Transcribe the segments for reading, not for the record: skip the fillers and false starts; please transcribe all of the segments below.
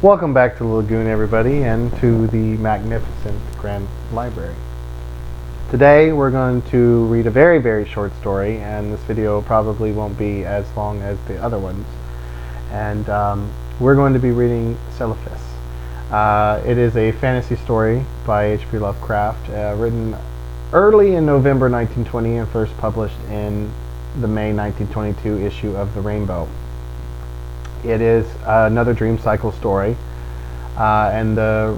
Welcome back to the Lagoon, everybody, and to the magnificent Grand Library. Today we're going to read a very, very short story, and this video probably won't be as long as the other ones. And we're going to be reading Celephais. It is a fantasy story by H.P. Lovecraft, written early in November 1920 and first published in the May 1922 issue of The Rainbow. It is another dream cycle story, and the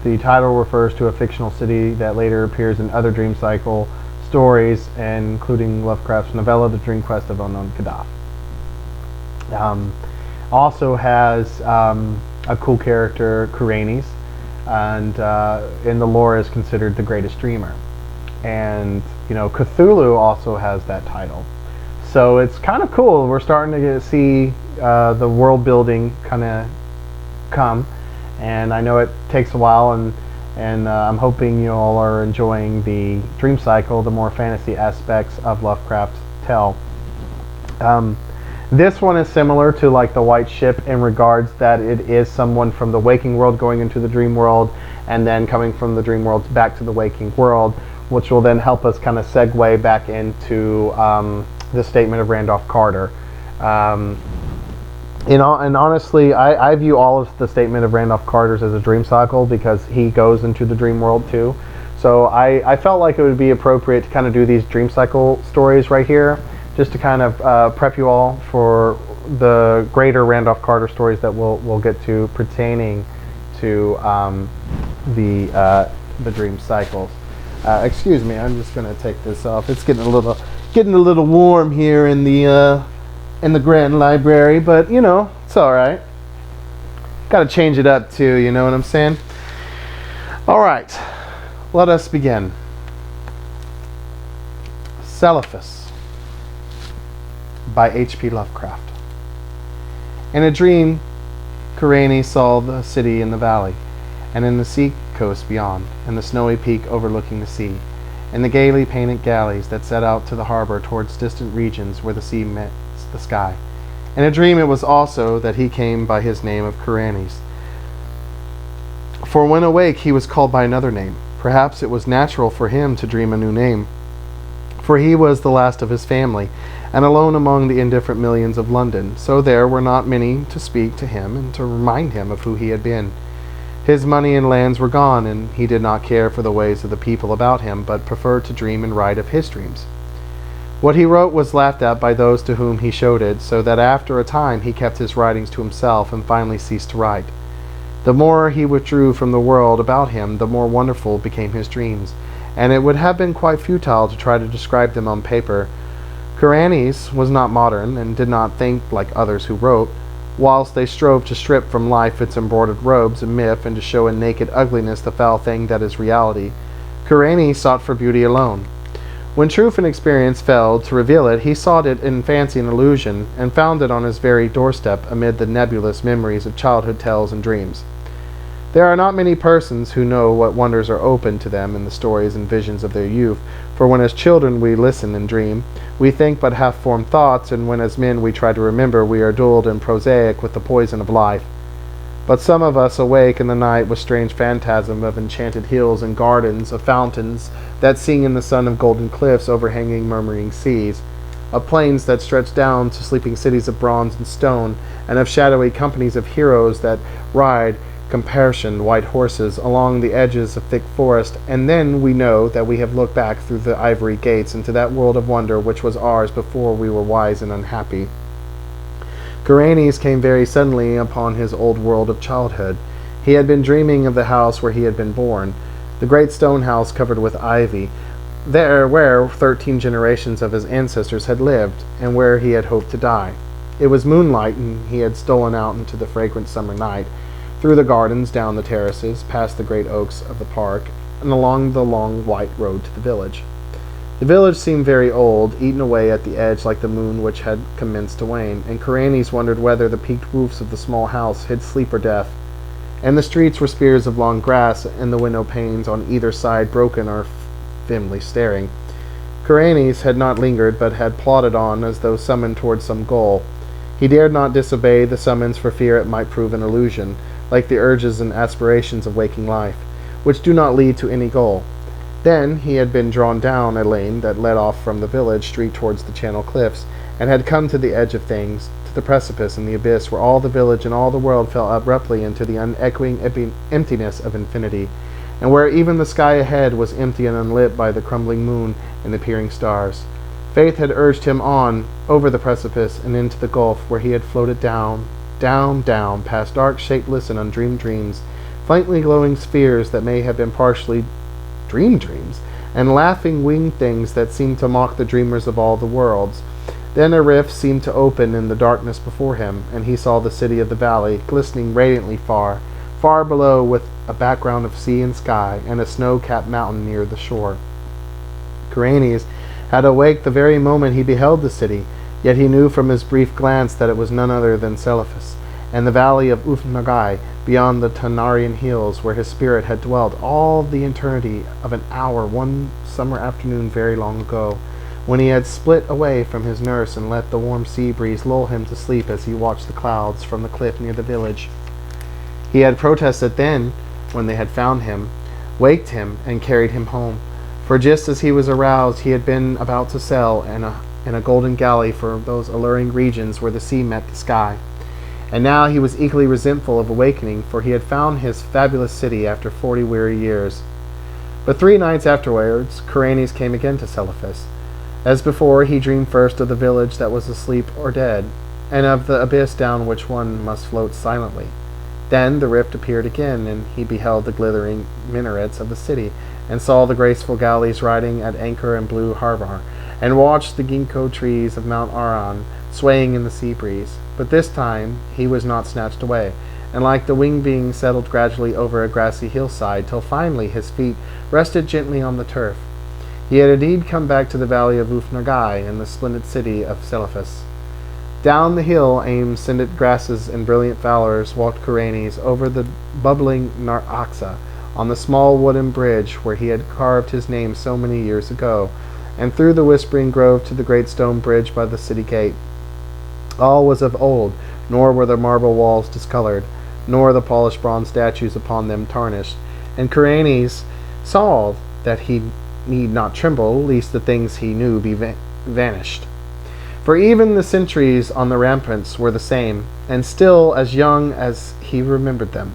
title refers to a fictional city that later appears in other dream cycle stories, including Lovecraft's novella The Dream Quest of Unknown Gaddafi. Also has a cool character, Ceranis, and in the lore is considered the greatest dreamer. And Cthulhu also has that title. So it's kind of cool. We're starting to see the world building kind of come, and I know it takes a while, and I'm hoping you all are enjoying the dream cycle, the more fantasy aspects of Lovecraft's tale. This one is similar to like the White Ship in regards that it is someone from the waking world going into the dream world, and then coming from the dream world back to the waking world, which will then help us kind of segue back into the statement of Randolph Carter. And honestly, I view all of the statement of Randolph Carter's as a dream cycle because he goes into the dream world too. So I felt like it would be appropriate to kind of do these dream cycle stories right here, just to kind of prep you all for the greater Randolph Carter stories that we'll get to pertaining to the dream cycles. Excuse me, I'm just going to take this off. It's getting a little warm here in the Grand Library, but it's all right. Got to change it up too, you know what I'm saying? All right, let us begin. Celephais by H.P. Lovecraft. In a dream, Ceranis saw the city in the valley, and in the sea coast beyond, and the snowy peak overlooking the sea, and the gaily painted galleys that set out to the harbor towards distant regions where the sea met the sky. In a dream it was also that he came by his name of Ceranis. For when awake he was called by another name. Perhaps it was natural for him to dream a new name, for he was the last of his family, and alone among the indifferent millions of London, so there were not many to speak to him and to remind him of who he had been. His money and lands were gone, and he did not care for the ways of the people about him, but preferred to dream and write of his dreams. What he wrote was laughed at by those to whom he showed it, so that after a time he kept his writings to himself and finally ceased to write. The more he withdrew from the world about him, the more wonderful became his dreams, and it would have been quite futile to try to describe them on paper. Ceranis was not modern, and did not think like others who wrote. Whilst they strove to strip from life its embroidered robes and myth, and to show in naked ugliness the foul thing that is reality, Ceranis sought for beauty alone. When truth and experience failed to reveal it, he sought it in fancy and illusion, and found it on his very doorstep amid the nebulous memories of childhood tales and dreams. There are not many persons who know what wonders are open to them in the stories and visions of their youth, for when as children we listen and dream, we think but half-formed thoughts, and when as men we try to remember, we are dulled and prosaic with the poison of life. But some of us awake in the night with strange phantasm of enchanted hills and gardens, of fountains that sing in the sun, of golden cliffs overhanging murmuring seas, of plains that stretch down to sleeping cities of bronze and stone, and of shadowy companies of heroes that ride caparisoned white horses along the edges of thick forest, and then we know that we have looked back through the ivory gates into that world of wonder which was ours before we were wise and unhappy. Ceranis came very suddenly upon his old world of childhood. He had been dreaming of the house where he had been born, the great stone house covered with ivy, there where 13 generations of his ancestors had lived, and where he had hoped to die. It was moonlight, and he had stolen out into the fragrant summer night, through the gardens, down the terraces, past the great oaks of the park, and along the long white road to the village. The village seemed very old, eaten away at the edge like the moon which had commenced to wane, and Ceranis wondered whether the peaked roofs of the small house hid sleep or death, and the streets were spears of long grass, and the window panes on either side broken or dimly staring. Ceranis had not lingered, but had plodded on as though summoned towards some goal. He dared not disobey the summons for fear it might prove an illusion, like the urges and aspirations of waking life, which do not lead to any goal. Then he had been drawn down a lane that led off from the village street towards the Channel cliffs, and had come to the edge of things, to the precipice and the abyss where all the village and all the world fell abruptly into the unechoing emptiness of infinity, and where even the sky ahead was empty and unlit by the crumbling moon and the peering stars. Faith had urged him on, over the precipice and into the gulf, where he had floated down, down, down, past dark, shapeless, and undreamed dreams, faintly glowing spheres that may have been partially dreams, and laughing winged things that seemed to mock the dreamers of all the worlds. Then a rift seemed to open in the darkness before him, and he saw the city of the valley, glistening radiantly far, far below, with a background of sea and sky, and a snow-capped mountain near the shore. Caranes had awaked the very moment he beheld the city, yet he knew from his brief glance that it was none other than Celephais, and the valley of Ufnagai, beyond the Tanarian hills, where his spirit had dwelt all the eternity of an hour one summer afternoon very long ago, when he had split away from his nurse and let the warm sea breeze lull him to sleep as he watched the clouds from the cliff near the village. He had protested then, when they had found him, waked him, and carried him home, for just as he was aroused he had been about to sail in a golden galley for those alluring regions where the sea met the sky. And now he was equally resentful of awakening, for he had found his fabulous city after 40 weary years. But 3 nights afterwards, Caranes came again to Celephais. As before, he dreamed first of the village that was asleep or dead, and of the abyss down which one must float silently. Then the rift appeared again, and he beheld the glittering minarets of the city, and saw the graceful galleys riding at anchor in blue harbor, and watched the ginkgo trees of Mount Aran swaying in the sea breeze. But this time he was not snatched away, and like the winged being settled gradually over a grassy hillside, till finally his feet rested gently on the turf. He had indeed come back to the valley of Ufnagai and the splendid city of Celephais. Down the hill, amid scented grasses and brilliant flowers, walked Caranes over the bubbling Naraxa, on the small wooden bridge where he had carved his name so many years ago, and through the whispering grove to the great stone bridge by the city gate. All was of old, nor were the marble walls discolored, nor the polished bronze statues upon them tarnished, and Caranes saw that he need not tremble, lest the things he knew be vanished. For even the sentries on the ramparts were the same, and still as young as he remembered them.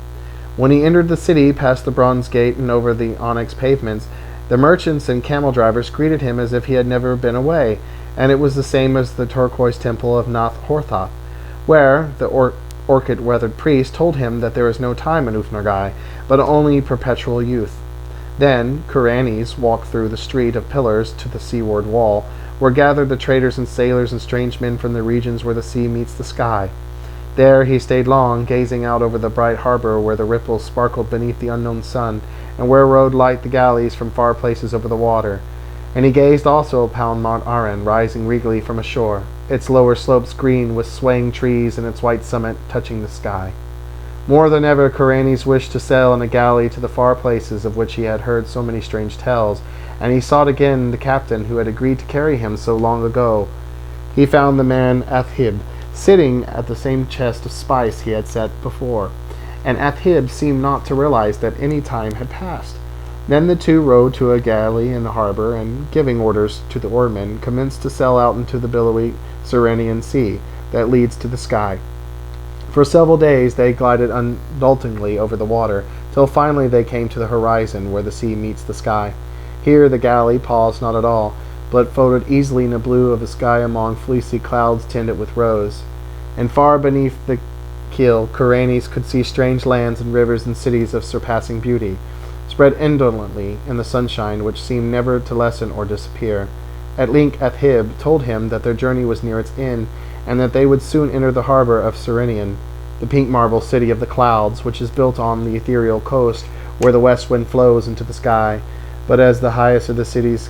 When he entered the city, past the bronze gate and over the onyx pavements, the merchants and camel drivers greeted him as if he had never been away, and it was the same as the turquoise temple of Nath Horthoth, where the orchid-weathered priest told him that there is no time in Ufnagai, but only perpetual youth. Then Caranes walked through the street of pillars to the seaward wall, where gathered the traders and sailors and strange men from the regions where the sea meets the sky. There he stayed long, gazing out over the bright harbor where the ripples sparkled beneath the unknown sun, and where rode light the galleys from far places over the water. And he gazed also upon Mount Aran, rising regally from ashore, its lower slopes green with swaying trees and its white summit touching the sky. More than ever Caranes wished to sail in a galley to the far places of which he had heard so many strange tales, and he sought again the captain who had agreed to carry him so long ago. He found the man Athib sitting at the same chest of spice he had sat before, and Athib seemed not to realize that any time had passed. Then the two rowed to a galley in the harbor, and, giving orders to the oarmen, commenced to sail out into the billowy Cyrenian Sea that leads to the sky. For several days they glided undultingly over the water, till finally they came to the horizon where the sea meets the sky. Here the galley paused not at all, but floated easily in the blue of the sky among fleecy clouds tinted with rose. And far beneath the keel Caranes could see strange lands and rivers and cities of surpassing beauty, spread indolently in the sunshine which seemed never to lessen or disappear. At length Athib told him that their journey was near its end, and that they would soon enter the harbor of Cyrenian, the pink marble city of the clouds, which is built on the ethereal coast where the west wind flows into the sky. But as the highest of the city's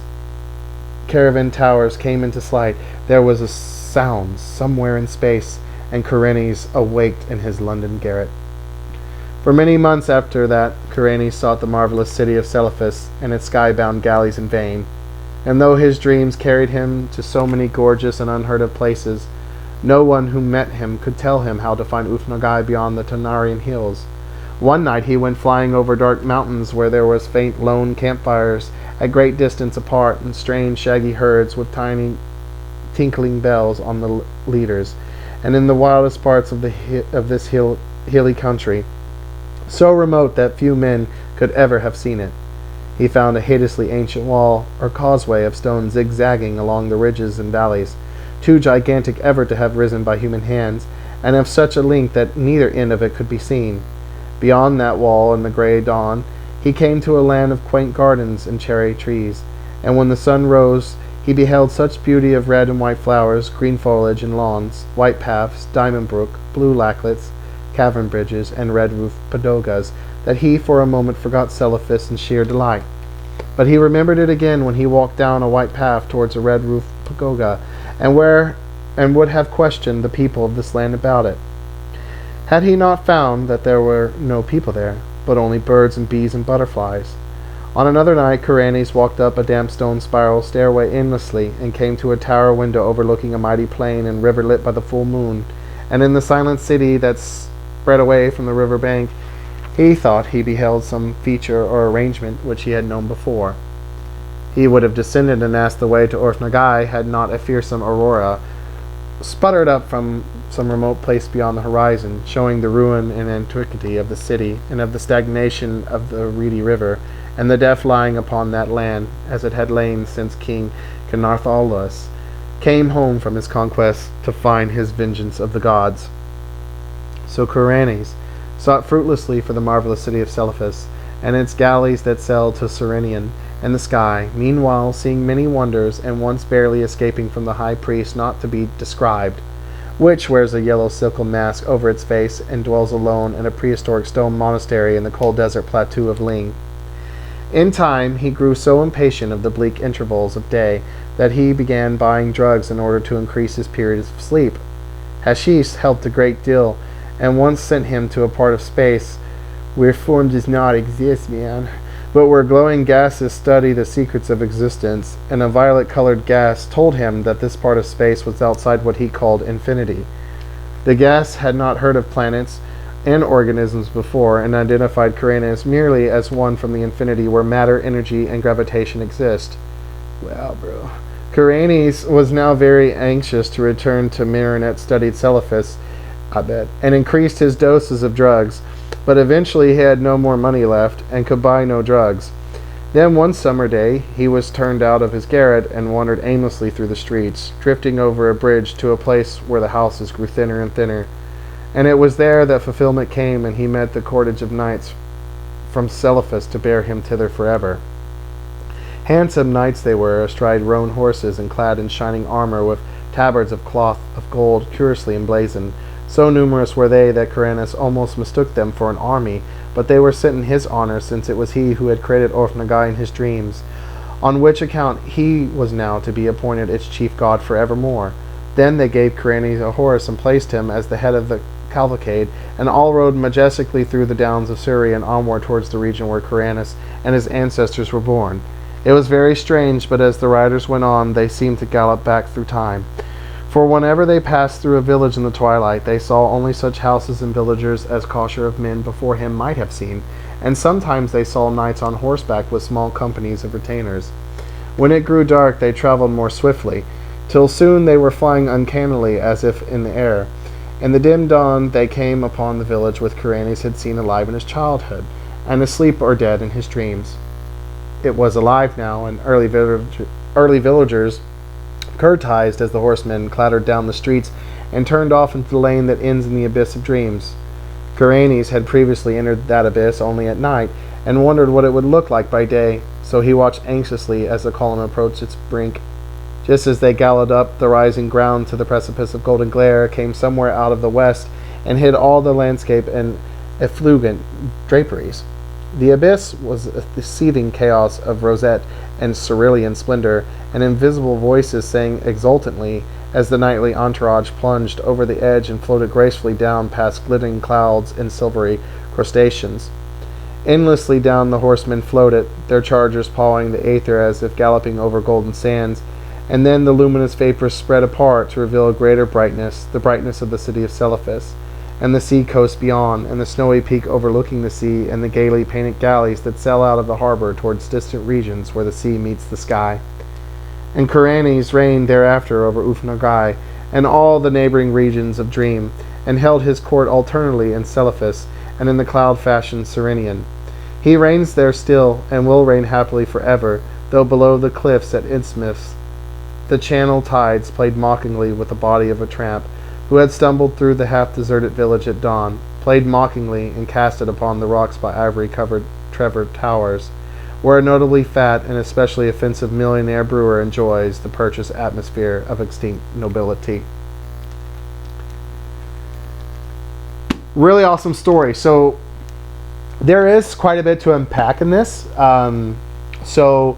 caravan towers came into sight, there was a sound somewhere in space, and Caranes awaked in his London garret. For many months after that, Caranes sought the marvelous city of Celephais and its sky-bound galleys in vain, and though his dreams carried him to so many gorgeous and unheard-of places, no one who met him could tell him how to find Ufnagai beyond the Tanarian hills. One night he went flying over dark mountains where there was faint lone campfires at great distance apart, and strange shaggy herds with tiny tinkling bells on the leaders, and in the wildest parts of this hilly country, so remote that few men could ever have seen it, he found a hideously ancient wall or causeway of stone zigzagging along the ridges and valleys, too gigantic ever to have risen by human hands, and of such a length that neither end of it could be seen. Beyond that wall in the grey dawn he came to a land of quaint gardens and cherry trees, and when the sun rose he beheld such beauty of red and white flowers, green foliage and lawns, white paths, diamond brook, blue lacklets, cavern bridges, and red-roofed pagodas, that he for a moment forgot Celephais in sheer delight. But he remembered it again when he walked down a white path towards a red-roofed pagoda, and would have questioned the people of this land about it, had he not found that there were no people there, but only birds and bees and butterflies. On another night Ceranis walked up a damp stone spiral stairway aimlessly, and came to a tower window overlooking a mighty plain and river lit by the full moon, and in the silent city that spread away from the river bank he thought he beheld some feature or arrangement which he had known before. He would have descended and asked the way to Orphnagai had not a fearsome aurora sputtered up from some remote place beyond the horizon, showing the ruin and antiquity of the city, and of the stagnation of the reedy river, and the death lying upon that land, as it had lain since King Canarthalus came home from his conquest to find his vengeance of the gods. So Ceranis sought fruitlessly for the marvelous city of Celephais, and its galleys that sail to Serenian and the sky, meanwhile seeing many wonders, and once barely escaping from the high priest not to be described, which wears a yellow silken mask over its face, and dwells alone in a prehistoric stone monastery in the cold desert plateau of Ling. In time he grew so impatient of the bleak intervals of day that he began buying drugs in order to increase his periods of sleep. Hashish helped a great deal, and once sent him to a part of space where form does not exist, man, but where glowing gases study the secrets of existence, and a violet-colored gas told him that this part of space was outside what he called infinity. The gas had not heard of planets and organisms before, and identified Ceranis merely as one from the infinity where matter, energy, and gravitation exist. Wow, bro. Ceranis was now very anxious to return to Marinette-studied Celephais, I bet, and increased his doses of drugs, but eventually he had no more money left, and could buy no drugs. Then one summer day he was turned out of his garret, and wandered aimlessly through the streets, drifting over a bridge to a place where the houses grew thinner and thinner. And it was there that fulfillment came, and he met the cordage of knights from Celephais to bear him thither forever. Handsome knights they were, astride roan horses, and clad in shining armor, with tabards of cloth of gold curiously emblazoned. So numerous were they that Ceranis almost mistook them for an army, but they were sent in his honor, since it was he who had created Orphnagai in his dreams, on which account he was now to be appointed its chief god for evermore. Then they gave Ceranis a horse, and placed him as the head of the cavalcade, and all rode majestically through the downs of Surrey and onward towards the region where Ceranis and his ancestors were born. It was very strange, but as the riders went on, they seemed to gallop back through time. For whenever they passed through a village in the twilight, they saw only such houses and villagers as courier of men before him might have seen, and sometimes they saw knights on horseback with small companies of retainers. When it grew dark, they traveled more swiftly, till soon they were flying uncannily as if in the air. In the dim dawn they came upon the village which Ceranis had seen alive in his childhood, and asleep or dead in his dreams. It was alive now, and early villagers curtized as the horsemen clattered down the streets and turned off into the lane that ends in the abyss of dreams. Ceranis had previously entered that abyss only at night, and wondered what it would look like by day, so he watched anxiously as the column approached its brink. Just as they galloped up the rising ground to the precipice of golden glare, came somewhere out of the west, and hid all the landscape in effulgent draperies. The abyss was a seething chaos of rosette and cerulean splendor, and invisible voices sang exultantly as the nightly entourage plunged over the edge and floated gracefully down past glittering clouds and silvery crustaceans. Endlessly down the horsemen floated, their chargers pawing the aether as if galloping over golden sands, and then the luminous vapors spread apart to reveal a greater brightness, the brightness of the city of Celephais, and the sea coast beyond, and the snowy peak overlooking the sea, and the gaily painted galleys that sail out of the harbor towards distant regions where the sea meets the sky. And Kuranes reigned thereafter over Ufnagai and all the neighboring regions of Dream, and held his court alternately in Celephais and in the cloud-fashioned Cyrenian. He reigns there still, and will reign happily forever, though below the cliffs at Innsmouth the channel tides played mockingly with the body of a tramp who had stumbled through the half-deserted village at dawn, played mockingly and cast it upon the rocks by ivory-covered Trevor Towers, where a notably fat and especially offensive millionaire brewer enjoys the purchased atmosphere of extinct nobility. Really awesome story. So there is quite a bit to unpack in this. So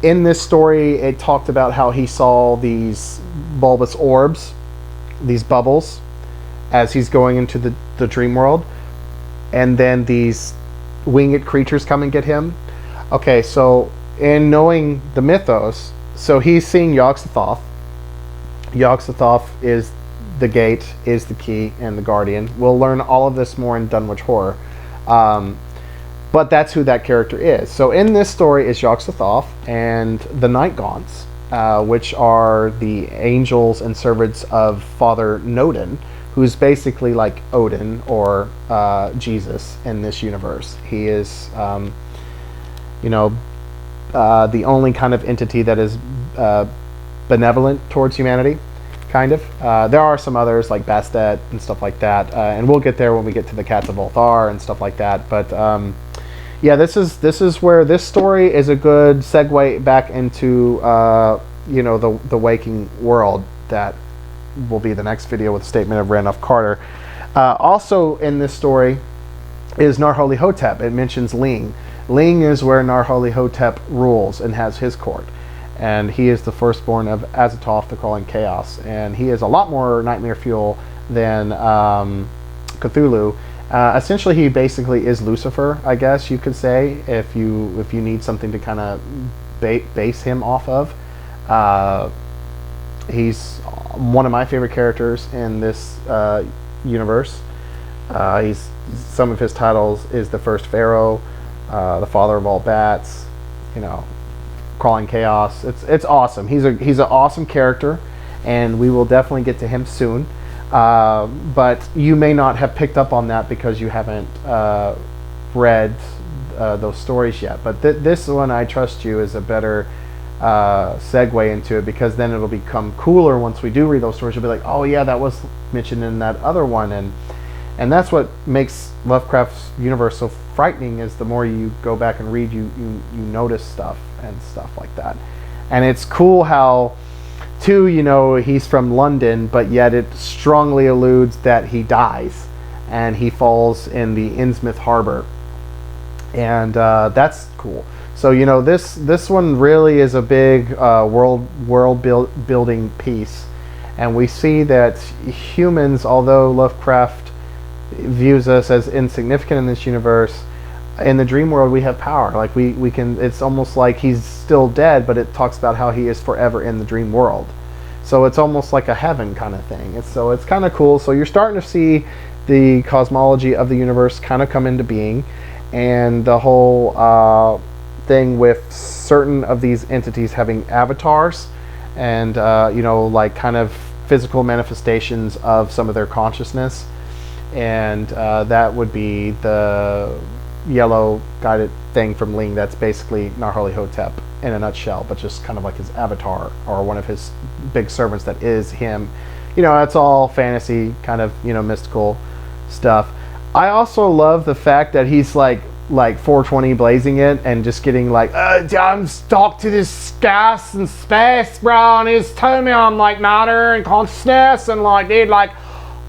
in this story, it talked about how he saw these bulbous orbs, these bubbles, as he's going into the dream world, and then these winged creatures come and get him. Okay, so in knowing the mythos, so he's seeing Yog-Sothoth. Yog-Sothoth is the gate, is the key, and the guardian. We'll learn all of this more in Dunwich Horror. But that's who that character is. So in this story is Yog-Sothoth and the Night Gaunts, which are the angels and servants of Father Nodin, who's basically like Odin or Jesus in this universe. He is, the only kind of entity that is benevolent towards humanity, kind of. There are some others like Bastet and stuff like that, and we'll get there when we get to the Cats of Ulthar and stuff like that. But yeah, this is where this story is a good segue back into the waking world. That will be the next video with a statement of Randolph Carter. Also in this story is Nar-Holy Hotep. It mentions Ling. Ling is where Nar-Holy Hotep rules and has his court. And he is the firstborn of Azathoth, the Crawling Chaos. And he is a lot more nightmare fuel than Cthulhu. Essentially, he basically is Lucifer, I guess you could say, if you need something to kind of base him off of. He's one of my favorite characters in this universe. Some of his titles is the First Pharaoh, the Father of all Bats, Crawling Chaos. It's awesome. He's an awesome character, and we will definitely get to him soon. But you may not have picked up on that because you haven't read those stories yet. But this one, I trust you, is a better segue into it, because then it'll become cooler once we do read those stories. You'll be like, oh yeah, that was mentioned in that other one, and that's what makes Lovecraft's universe so frightening. Is the more you go back and read, you notice stuff and stuff like that. And it's cool how, too, he's from London, but yet it strongly alludes that he dies and he falls in the Innsmouth harbor, and that's cool. So this one really is a big world building piece, and we see that humans, although Lovecraft views us as insignificant in this universe, in the dream world we have power. Like we can. It's almost like he's still dead, but it talks about how he is forever in the dream world. So it's almost like a heaven kind of thing. It's kind of cool. So you're starting to see the cosmology of the universe kind of come into being, and the whole thing with certain of these entities having avatars, and like kind of physical manifestations of some of their consciousness, and that would be the yellow guided thing from Ling. That's basically Nar-Holy Hotep in a nutshell, but just kind of like his avatar or one of his big servants that is him. That's all fantasy kind of mystical stuff. I also love the fact that he's like 420 blazing it and just getting like, I'm stuck to this gas and space, bro, and he's telling me I'm like matter and consciousness, and like, dude, like,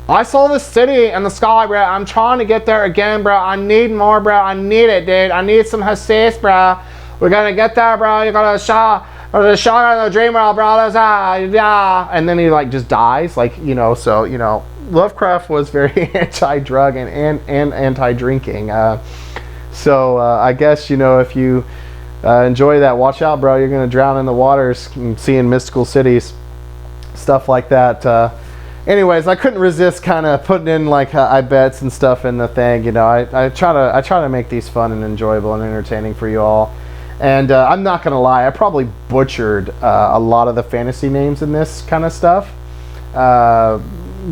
I saw the city and the sky, bro. I'm trying to get there again, bro. I need more, bro. I need it, dude. I need some Hessis, bro. We're gonna get there, bro. You gotta shot of the dream world, bro. Yeah. And then he like just dies, like, so Lovecraft was very anti-drug and anti-drinking. So I guess if you enjoy that, watch out, bro. You're gonna drown in the waters, seeing mystical cities, stuff like that. anyways, I couldn't resist kind of putting in like I bets and stuff in the thing. You know, I try to make these fun and enjoyable and entertaining for you all. And I'm not gonna lie, I probably butchered a lot of the fantasy names in this kind of stuff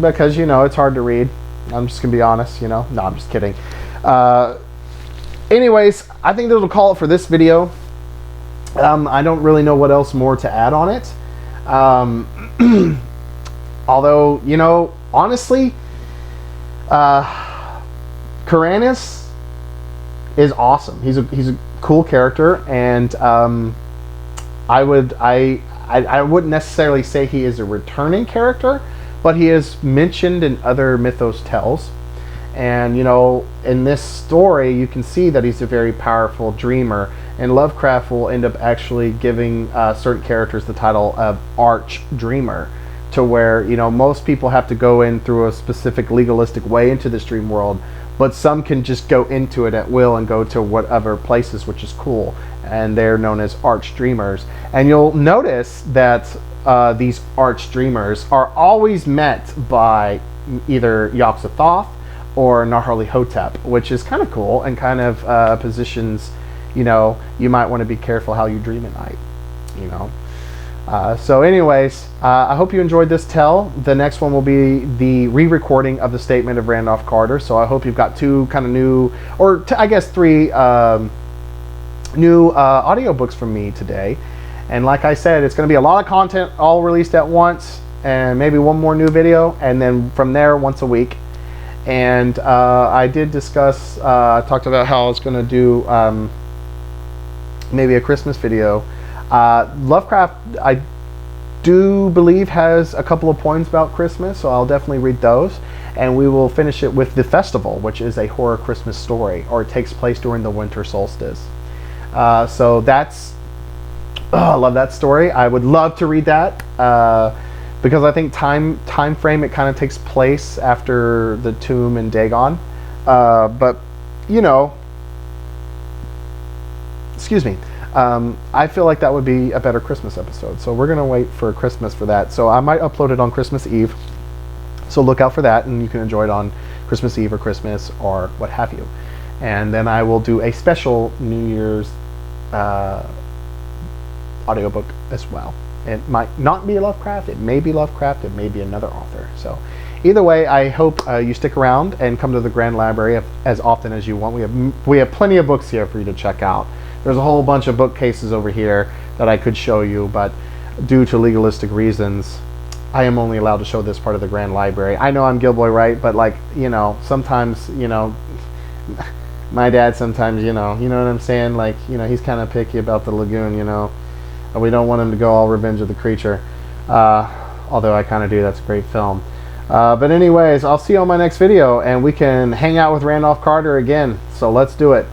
because you know it's hard to read. I'm just gonna be honest. You know, no, I'm just kidding. Anyways, I think that'll call it for this video. I don't really know what else more to add on it. Although, you know, honestly, Karanis is awesome. He's a cool character, and I wouldn't necessarily say he is a returning character, but he is mentioned in other mythos tales. And you know, in this story, you can see that he's a very powerful dreamer, and Lovecraft will end up actually giving certain characters the title of arch dreamer, to where, you know, most people have to go in through a specific legalistic way into this dream world, but some can just go into it at will and go to whatever places, which is cool, and they're known as arch dreamers. And you'll notice that these arch dreamers are always met by either Yog-Sothoth or Naharli-Hotep, which is kind of cool and kind of positions, you know, you might want to be careful how you dream at night, you know. So anyways, I hope you enjoyed this tell. The next one will be the re-recording of the Statement of Randolph Carter. So I hope you've got two kind of new, or I guess three new audiobooks from me today. And like I said, it's going to be a lot of content all released at once, and maybe one more new video, and then from there once a week. And I did discuss, talked about how I was going to do maybe a Christmas video. Lovecraft, I do believe, has a couple of poems about Christmas, so I'll definitely read those. And we will finish it with The Festival, which is a horror Christmas story, or it takes place during the winter solstice. So that's, I love that story. I would love to read that because I think time frame, it kind of takes place after the tomb in Dagon. But, you know, excuse me. I feel like that would be a better Christmas episode. So we're going to wait for Christmas for that. So I might upload it on Christmas Eve. So look out for that, and you can enjoy it on Christmas Eve or Christmas or what have you. And then I will do a special New Year's audiobook as well. It might not be Lovecraft. It may be Lovecraft. It may be another author. So either way, I hope you stick around and come to the Grand Library as often as you want. We have plenty of books here for you to check out. There's a whole bunch of bookcases over here that I could show you, but due to legalistic reasons, I am only allowed to show this part of the Grand Library. I know I'm Gill-boy, right? But like, you know, sometimes, you know, my dad sometimes, you know what I'm saying? Like, you know, he's kind of picky about the Lagoon, you know. We don't want him to go all Revenge of the Creature. Although I kind of do. That's a great film. But anyways, I'll see you on my next video, and we can hang out with Randolph Carter again. So let's do it.